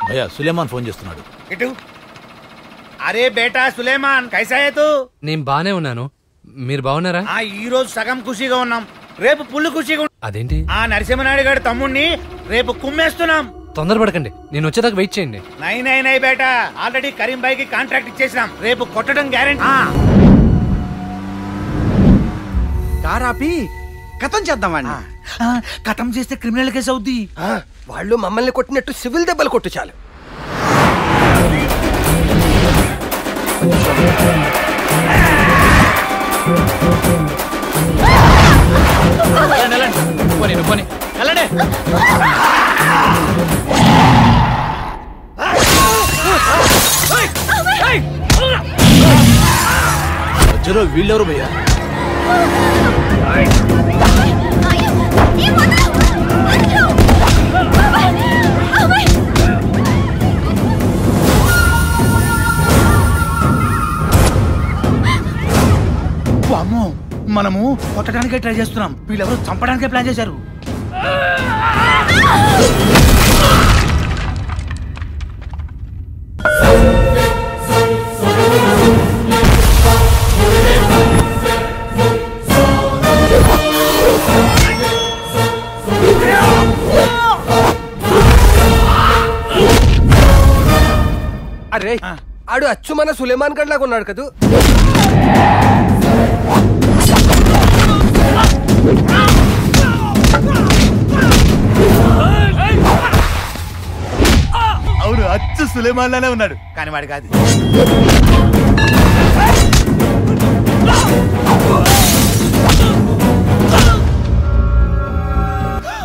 భయ్యా సులేమాన్ ఫోన్ చేస్తున్నాడు. ఇటు. అరే బేటా సులేమాన్ కైసా హై తూ? నేను బానే ఉన్నాను, మీరు బాగున్నారా? ఈ రోజు సగం ఖుషీగా ఉన్నాం, రేపు ఫుల్ ఖుషీగా. అదేంటి? ఆ నరసింహనాయుడు గారి తమ్ముడిని రేపు కుమ్మేస్తున్నాం. తొందరపడకండి, నేను వచ్చేదాకా వెయిట్ చేయండి. నై బేటా, ఆల్రెడీ కరీం భాయ్ కి కాంట్రాక్ట్ ఇచ్చేసినాం, రేపు కొట్టడం గ్యారెంటీ. కారాపి కథం చేద్దాం వాడిని. కథం చేస్తే క్రిమినల్ కేసు అవుద్ది. వాళ్ళు మమ్మల్ని కొట్టినట్టు సివిల్ దెబ్బలు కొట్టు చాలు. మధ్యలో వీళ్ళెవరు భయ్యా? అమ్మో, మనము కొట్టడానికే ట్రై చేస్తున్నాం, వీళ్ళెవరు చంపడానికే ప్లాన్ చేశారు. అరే ఆడు అచ్చు మన సులేమాన్ గడ్ లాగా ఉన్నాడు కదూ. అవును, అచ్చు సులేమాన్ లానే ఉన్నాడు, కానీ వాడు కాదు.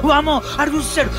వామ్మో, ఆడు చూసాడు.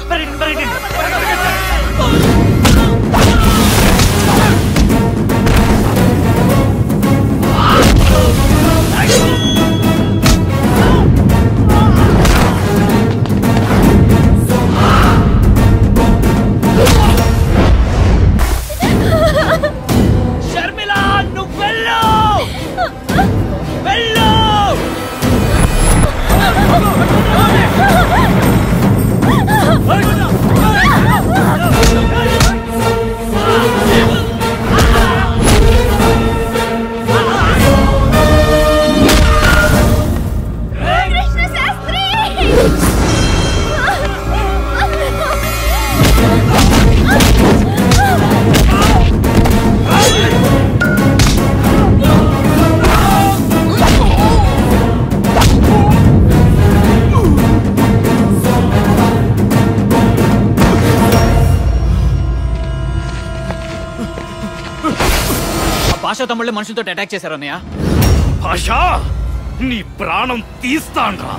భాషా తమ్ముళ్ళే మనుషులతో అటాక్ చేశారు అన్నయ్య. భాషా, నీ ప్రాణం తీస్తాండ్రా.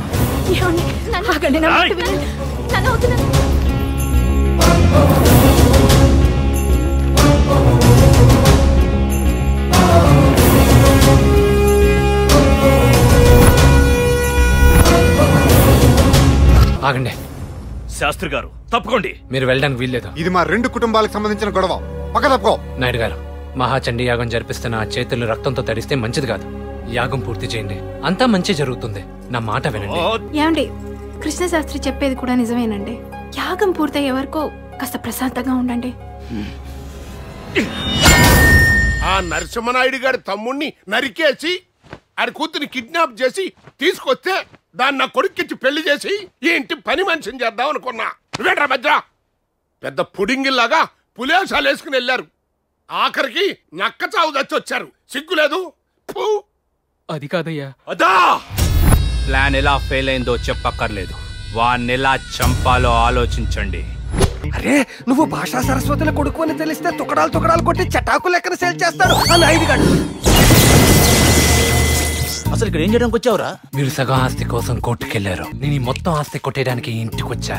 ఆగండి శాస్త్రి గారు, తప్పుకోండి. మీరు వెళ్ళడానికి వీల్లేదు. ఇది మా రెండు కుటుంబాలకు సంబంధించిన గొడవ, పక్క తప్పుకో. నాయుడు గారు, మహాచండీ యాగం జరిపిస్తున్న ఆ చేతులు రక్తంతో తడిస్తే మంచిది కాదు. యాగం పూర్తి చేయండి, అంతా మంచి జరుగుతుంది. నా మాట వినండి. ఏమండి, కృష్ణశాస్త్రి చెప్పేది కూడా నిజమేనండి. యాగం పూర్తయ్యే వరకు కాస్త ప్రశాంతంగా ఉండండి. ఆ నరసింహనాయుడు గారి తమ్ముణ్ణి నరికేసి ఆడి కూతుని కిడ్నాప్ చేసి తీసుకొస్తే దాన్ని నా కొడుక్కిచ్చి పెళ్లి చేసి ఈ ఇంటి పని మనిషిని చేద్దాం అనుకున్నా. నువ్వేట్రా మధ్య పెద్ద పుడింగిల్లాగా పులేసాలు వేసుకుని వెళ్ళారు. ఆఖరికి నక్క చావు దచ్చి వచ్చారు. సిగ్గులేదు? అది కాదయ్యా. అదా ప్లాన్ ఎలా ఫెయిల్ అయిందో చెప్పక్కర్లేదు, వాన్నెలా చంపాలో ఆలోచించండి. అరే, నువ్వు భాషా సరస్వతుల కొడుకు అని తెలిస్తే తుకడాలు కొట్టి చటాకు లెక్కన సేల్ చేస్తాడు ఆ నాయుడు గాడు. అసలు ఇక్కడ ఏం చేయడానికి వచ్చావురా? మీరు సగం ఆస్తి కోసం కోర్టుకెళ్లారు, నేను ఈ మొత్తం ఆస్తి కొట్టేయడానికి ఇంటికి వచ్చా.